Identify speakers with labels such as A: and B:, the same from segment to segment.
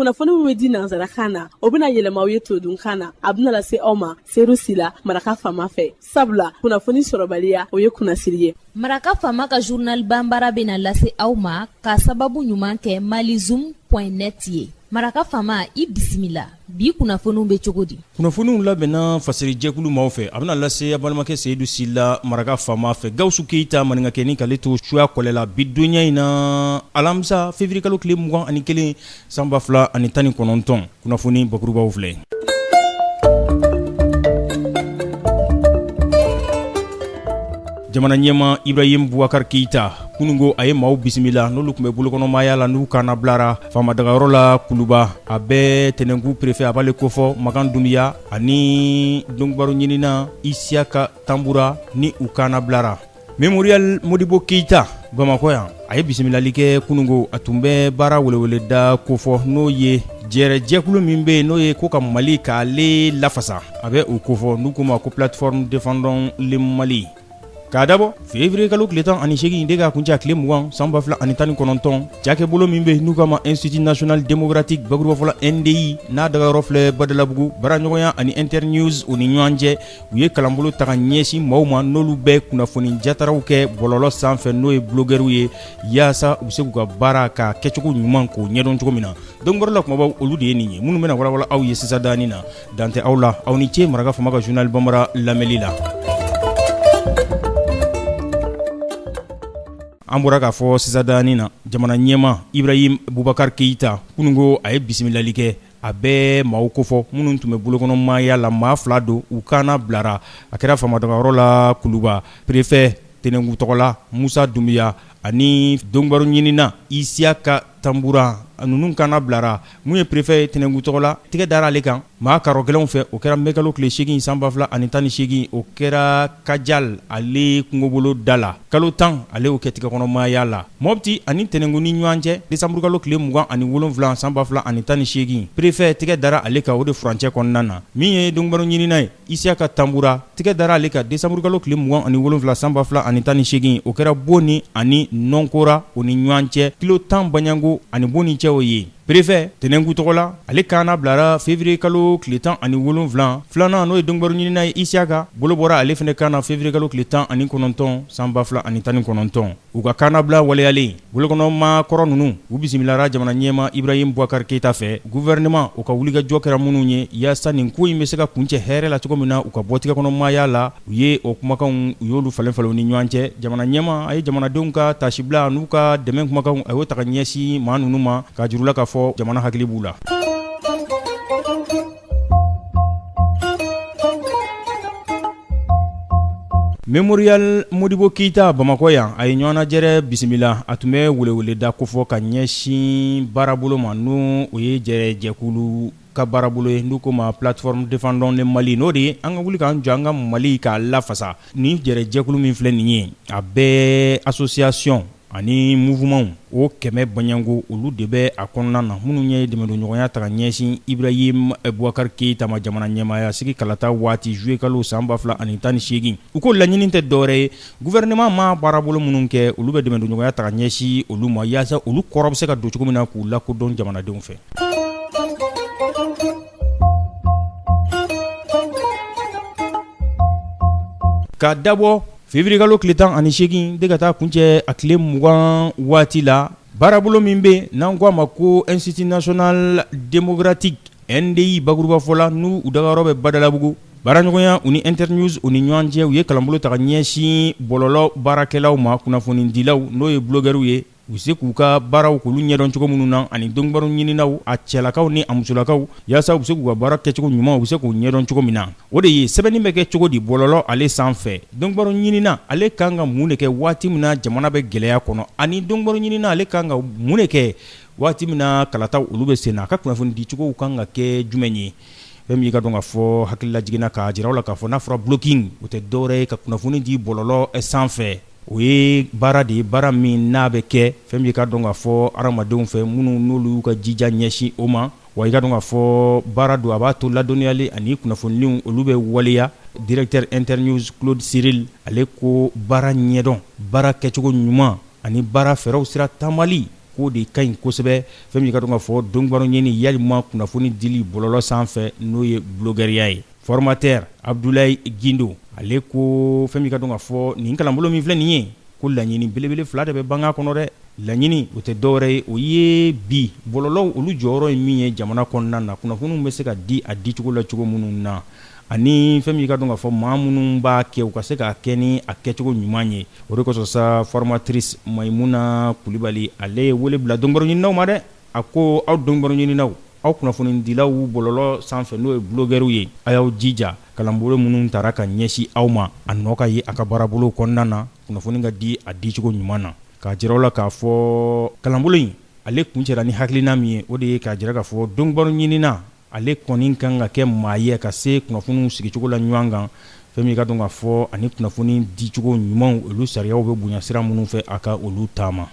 A: kunnafoni min bɛ di nanzarakan na o bɛna yɛlɛma aw ye todunkan na a bɛna lase aw ma seeru sila maraka faama fɛ sabula kunnafoni sɔrɔbaliya o ye kunnasiri ye.
B: Maraka faama ka journal banbara bɛna lase aw ma ka sababu ɲuman kɛ malizoom.net ye. Maraka faama i bisimila bi kunnafoniw bɛ cogo di?
C: Kunnafoniw labɛnna fasiri jɛkulu maaw fɛ a bɛna lase a balimakɛ Seyidu Sila maraka faama fɛ Gawusu Keyita maninkakɛni k'ale to suya kɔlɛ la bi donya in na alamisa février kalo tile 21 san 2019 kunnafoni bakurubaw filɛ. Jamana ɲɛma Ibrahim Boubacar Keita kunungo a ye maaw bisimila n'olu tun bɛ bolokɔnɔmaya la n'u kana bilara famadagayɔrɔ la Kuluba a bɛ Tɛnɛngu préfet a b'ale kofɔ Makan Dumbuya ani dɔnnibaaru ɲinina Isiaka Tambura ni u kana bilara. Memorial Modibo Keita Bamakɔ yan a ye bisimilali kɛ kunungo a tun bɛ baara weleweleda kofɔ n'o ye jɛkulu min bɛ n'o ye ko ka Mali k'ale lafasa a bɛ o kofɔ n'u ko ma ko plateforme défendant le Mali. K'a dabɔ février kalo tile 18 de ka kuncɛ tile 20 san 2019 cakɛbolo min bɛ n'u kama Institut National Démocratique bakuruba fɔla NDI n'a dagayɔrɔ filɛ Badalabugu baaraɲɔgɔnya ani Internews u ni ɲɔgɔn cɛ u ye kalanbolo ta ka ɲɛsin maaw ma n'olu bɛ kunnafoni jataraw kɛ bɔlɔlɔ sanfɛ n'o ye blogueurs ye yaasa u bɛ se k'u ka baara ka kɛcogo ɲuman k'o ɲɛdɔn cogo min na dɔnnibaaru la kumabaw olu de ye nin ye minnu bɛna walawala aw ye sisan dani na dante aw la aw ni ce maraka faama ka journal banbara lamɛnli la. An bɔra k'a fɔ sisan dani na jamana ɲɛma Ibrahim Boubacar Keita kunungo a ye bisimilali kɛ a bɛ maaw kofɔ minnu tun bɛ bolokɔnɔmaya la maa 2 don u kana bilara a kɛra famadagayɔrɔ la Kuluba préfet Tɛnɛngu tɔgɔla Musa Dumbuya ani dɔnnibaaru ɲinina Isiaka Tambura ninnu kana bilara mun ye préfet Tɛnɛngu tɔgɔla tigɛ dara ale kan maa karɔ gɛlɛnw fɛ o kɛra mɛkalo tile 8 san 2018 o kɛra Kajal ale kungobolo da la kalo 10 ale y'o kɛ tigɛkɔnɔmaya la Mopti ani Tɛnɛngu ni ɲɔgɔn cɛ décembre kalo tile 27 san 2018 préfet tigɛ dara ale kan o de furancɛ kɔnɔna na min ye dɔnnibaaru ɲinina ye Isiaka Tambura tigɛ dara ale kan décembre kalo tile 27 san 2018 o kɛra Boni ani Nonkora o ni ɲɔgɔn cɛ kilo 10 Banyango ani Boni cɛ o ye préfet Tɛnɛngu tɔgɔla ale kana bilara février kalo tile 17 filanan n'o ye dɔnnibaaru ɲinina ye Isiaka bolo bɔra ale fɛnɛ kana février kalo tile 19 san 2019 u ka kana bila waleyalen bolokɔnɔma kɔrɔ ninnu u bisimilara jamana ɲɛma Ibrahim Boubacar Keita fɛ gouvernement u ka wulikajɔ kɛra minnu ye yaasa nin ko in bɛ se ka kuncɛ hɛrɛ la cogo min na u ka bɔ tigɛkɔnɔmaya la u ye o kumakanw u y'olu falenfalen ni ɲɔgɔn cɛ jamana ɲɛma a ye jamanadenw ka tasibila n'u ka dɛmɛ kumakanw a y'o ta ka ɲɛsin maa ninnu ma ka jurula ka fɔ jamana hakili b'u la. Memorial Modibo Keita Bamakɔ yan a ye ɲɔgɔnnajɛrɛ bisimila a tun bɛ weleweleda kofɔ ka ɲɛsin baarabolo ma n'o o ye jɛkulu ka baarabolo ye n'u ko ma plateforme défendant le Mali n'o de ye an ka wuli k'an jɔ an ka Mali k'a lafasa ni jɛkulu min filɛ nin ye a bɛɛ association ani mouvement o 100 Banyango olu de bɛ a kɔnɔna na minnu ye dɛmɛdonɲɔgɔnya ta ka ɲɛsin Ibrahim Boubacar Keita ma jamana ɲɛmaaya sigi kalata waati juillet kalo san 2018 u ko laɲini tɛ dɔwɛrɛ ye gouvernement ma baarabolo minnu kɛ olu bɛ dɛmɛdonɲɔgɔnya ta ka ɲɛsin olu ma yaasa olu kɔrɔ bɛ se ka don cogo min na k'u lakodɔn jamanadenw fɛ. Ka dabɔ février kalo tile 18 de ka taa kuncɛ a tile 20 waati la baarabolo min bɛ n'an ko a ma ko Institut National Démocratique NDI bakuruba fɔla n'u dagayɔrɔ bɛ Badalabugu baaraɲɔgɔnya u ni Internews u ni ɲɔgɔn cɛ u ye kalanbolo ta ka ɲɛsin bɔlɔlɔ baarakɛlaw ma kunnafonidilaw n'o ye blogueurs ye u se k'u ka baaraw k'olu ɲɛdɔn cogo minnu na ani dɔnnibaaru ɲininaw a cɛlakaw ni a musolakaw yaasa u bɛ se k'u ka baara kɛcogo ɲuman u bɛ se k'u ɲɛdɔn cogo min na o de ye sɛbɛnni bɛ kɛ cogo di bɔlɔlɔ ale sanfɛ dɔnnibaaru ɲinina ale kan ka mun de kɛ waati min na jamana bɛ gɛlɛya kɔnɔ ani dɔnnibaaru ɲinina ale kan ka mun de kɛ waati min na kalataw olu bɛ sen na a ka kunnafoni di cogow kan ka kɛ jumɛn ye fɛn min ka dɔn ka fɔ hakilila jiginna k'a jira u la k'a fɔ n'a fɔra blocking o tɛ dɔwɛrɛ ye ka kunnafoni di bɔlɔlɔ sanfɛ o ye baara de ye baara min n'a bɛ kɛ fɛn min ka dɔn ka fɔ adamadenw fɛ minnu n'olu y'u ka jija ɲɛsin o ma wa i ka dɔn ka fɔ baara don a b'a to ladɔnniyali ani kunnafoniw olu bɛ waleya directeur Internews Claude Cyril ale ko baara ɲɛdɔn baara kɛcogo ɲuman ani baara fɛɛrɛw sira taamali k'o de ka ɲi kosɛbɛ fɛn min ka dɔn ka fɔ dɔnnibagaw ɲini yalima kunnafoni dili bɔlɔlɔ sanfɛ n'o ye bloguɛriya ye. Formateur Abdoulaye Gindo ale ko fɛn min ka dɔn ka fɔ nin kalanbolo min filɛ nin ye ko laɲini belebele fila de bɛ banga kɔnɔ dɛ. Laɲini o tɛ dɔwɛrɛ ye o ye bi bɔlɔlɔw olu jɔyɔrɔ ye min ye jamana kɔnɔna na kunnafoniw bɛ se ka di a dicogo la cogo minnu na ani fɛn min ka dɔn ka fɔ maa minnu b'a kɛ u ka se k'a kɛ ni a kɛcogo ɲuman ye. O de kosɔn sa formatrice Mayimuna Kulibali ale ye wele bila dɔnnibagaw ɲininaw ma dɛ. A ko aw dɔnnibagaw ɲininaw aw kunnafonidilaw bɔlɔlɔ sanfɛ n'o ye bloguɛriw ye a y'aw jija kalanbolo minnu taara ka ɲɛsin aw ma a nɔ ka ye a ka baarabolo kɔnɔna na kunnafoni ka di a dicogo ɲuman na. K'a jira la k'a fɔ kalanbolo in ale kun cɛla ni hakilina min ye o de ye k'a jira k'a fɔ dɔnnibagaw ɲinina ale kɔni kan ka kɛ maa ye ka se kunnafoniw sigicogo la ɲɔgɔn kan fɛn min ka dɔn k'a fɔ ani kunnafoni dicogo ɲumanw olu sariyaw bɛ bonya sira minnu fɛ a ka olu taama.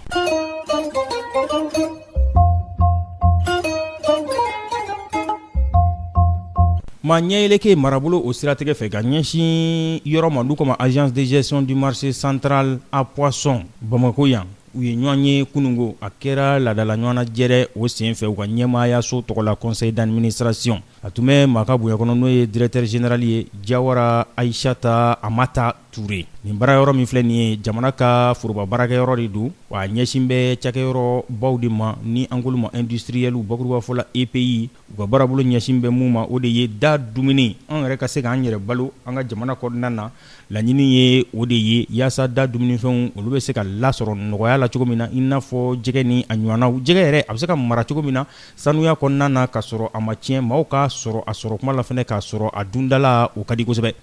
C: Ma ɲɛyɛlɛke marabolo o siratigɛ fɛ ka ɲɛsin yɔrɔ ma n'u kama agence de gestion du marché central à poisson Bamako yan u ye ɲɔgɔn ye kunungo a kɛra laadala ɲɔgɔnna jɛrɛ o sen fɛ u ka ɲɛmaayaso tɔgɔ la conseil d'administration a tun bɛ maa ka bonya kɔnɔ n'o ye directeur général ye Jawara Aïssata Amata Touré. Nin baara yɔrɔ min filɛ nin ye jamana ka foroba baarakɛyɔrɔ de don wa ɲɛsin bɛ cakɛyɔrɔ baw de ma ni an k'olu ma industriel bakuruba fɔla EPI u ka baarabolo ɲɛsin bɛ mun ma o de ye da dumuni an yɛrɛ ka se k'an yɛrɛ balo an ka jamana kɔnɔna na laɲini ye o de ye yaasa da dumunifɛnw olu bɛ se ka lasɔrɔ nɔgɔya la cogo min na i n'a fɔ jɛgɛ ni a ɲɔgɔnnaw jɛgɛ yɛrɛ a bɛ se ka mara cogo min na sanuya kɔnɔna na ka sɔrɔ a ma tiɲɛ maaw ka sɔrɔ a sɔrɔ kuma la fɛnɛ k'a sɔrɔ a dundala o ka di kosɛbɛ.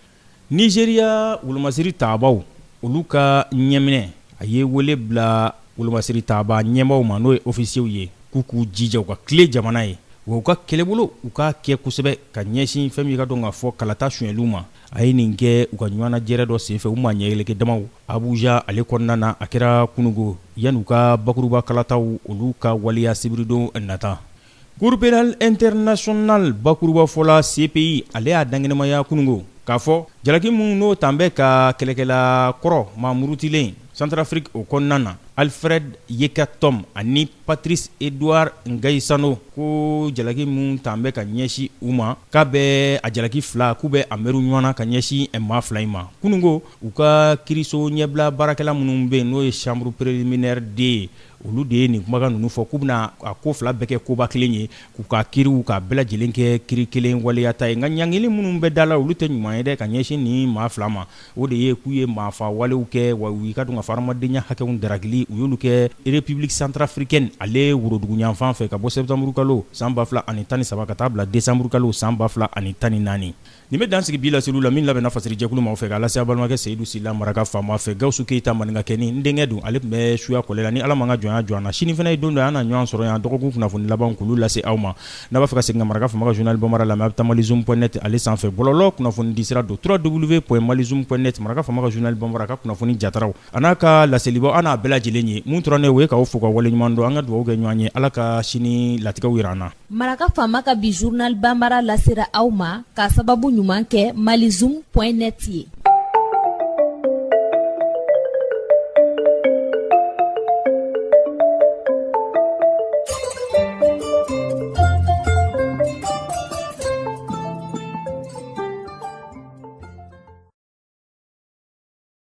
C: Nigeria wolomasiri taabaw olu ka ɲɛminɛ a ye wele bila wolomasiri taaba ɲɛmaw ma n'o ye ofisiyew ye k'u k'u jija u ka tile jamana ye wa u ka kɛlɛbolo u ka kɛ kosɛbɛ ka ɲɛsin fɛn min ka dɔn ka fɔ kalata sonyɛliw ma a ye nin kɛ u ka ɲɔgɔnna jɛrɛ dɔ senfɛ u ma ɲɛyɛlɛkɛ damaw Abuja ale kɔnɔna na a kɛra kunungo yan'u ka bakuruba kalataw olu ka waliya sibiridon nata. Cour pénale internationale bakuruba fɔla CPI ale y'a dangenemaya kunungo k'a fɔ jalaki minnu n'o tan bɛ ka kɛlɛkɛla kɔrɔ maa murutilen Centrafrique o kɔnɔna na Alfred Yekatom ani Patrice Edouard Ngaïsano ko jalaki minnu tan bɛ ka ɲɛsin u ma k'a bɛ a jalaki fila k'u bɛ a mɛru ɲɔgɔn na ka ɲɛsin maa fila in ma kunungo u ka kiiriso ɲɛbila baarakɛla minnu bɛ yen n'o ye chambre préliminaire de olu de ye nin kumakan ninnu fɔ k'u bɛna a ko fila bɛɛ kɛ koba kelen ye k'u ka kiiriw ka bɛɛ lajɛlen kɛ kiiri kelen waleyata ye nka ɲangili minnu bɛ da la olu tɛ ɲuman ye dɛ ka ɲɛsin nin maa fila ma o de ye k'u ye maafa walew kɛ wa u ka dɔn ka fɔ hadamadenya hakɛw darakili u y'olu kɛ République centrafricaine ale worodugu yanfan fɛ ka bɔ septembre kalo san 2013 ka taa bila décembre kalo san 2014. Nin bɛ dan sigi bi laseliw la min labɛnna fasiri jɛkulu ma fɛ ka lase a balimakɛ Seyidu Sila maraka faama fɛ Gawusu Keyita maninka kɛni n denkɛ don ale tun bɛ suya kɔlɛ la ni ala ma ka jɔnya jɔ an na sini fana ye don dɔ an na ɲɔgɔn sɔrɔ yan dɔgɔkun kunnafoni laban k'olu lase aw ma n'a b'a fɛ ka segin ka maraka faama ka journal bamara lamɛn a bɛ taa malizoom.net ale sanfɛ bɔlɔlɔ kunnafoni di sira don www.malizoom.net maraka faama ka journal bamara ka kunnafoni jataraw a n'a ka laselibaw an n'a bɛɛ lajɛlen ye mun tora ne o ye k'aw fo ka waleɲuman dɔn an ka dugawu kɛ ɲɔgɔn ye ala ka sini latigɛw yira an na.
B: Maraka faama ka bi journal bambara lasera aw ma ka sababu ɲuman kɛ malizoom.net ye.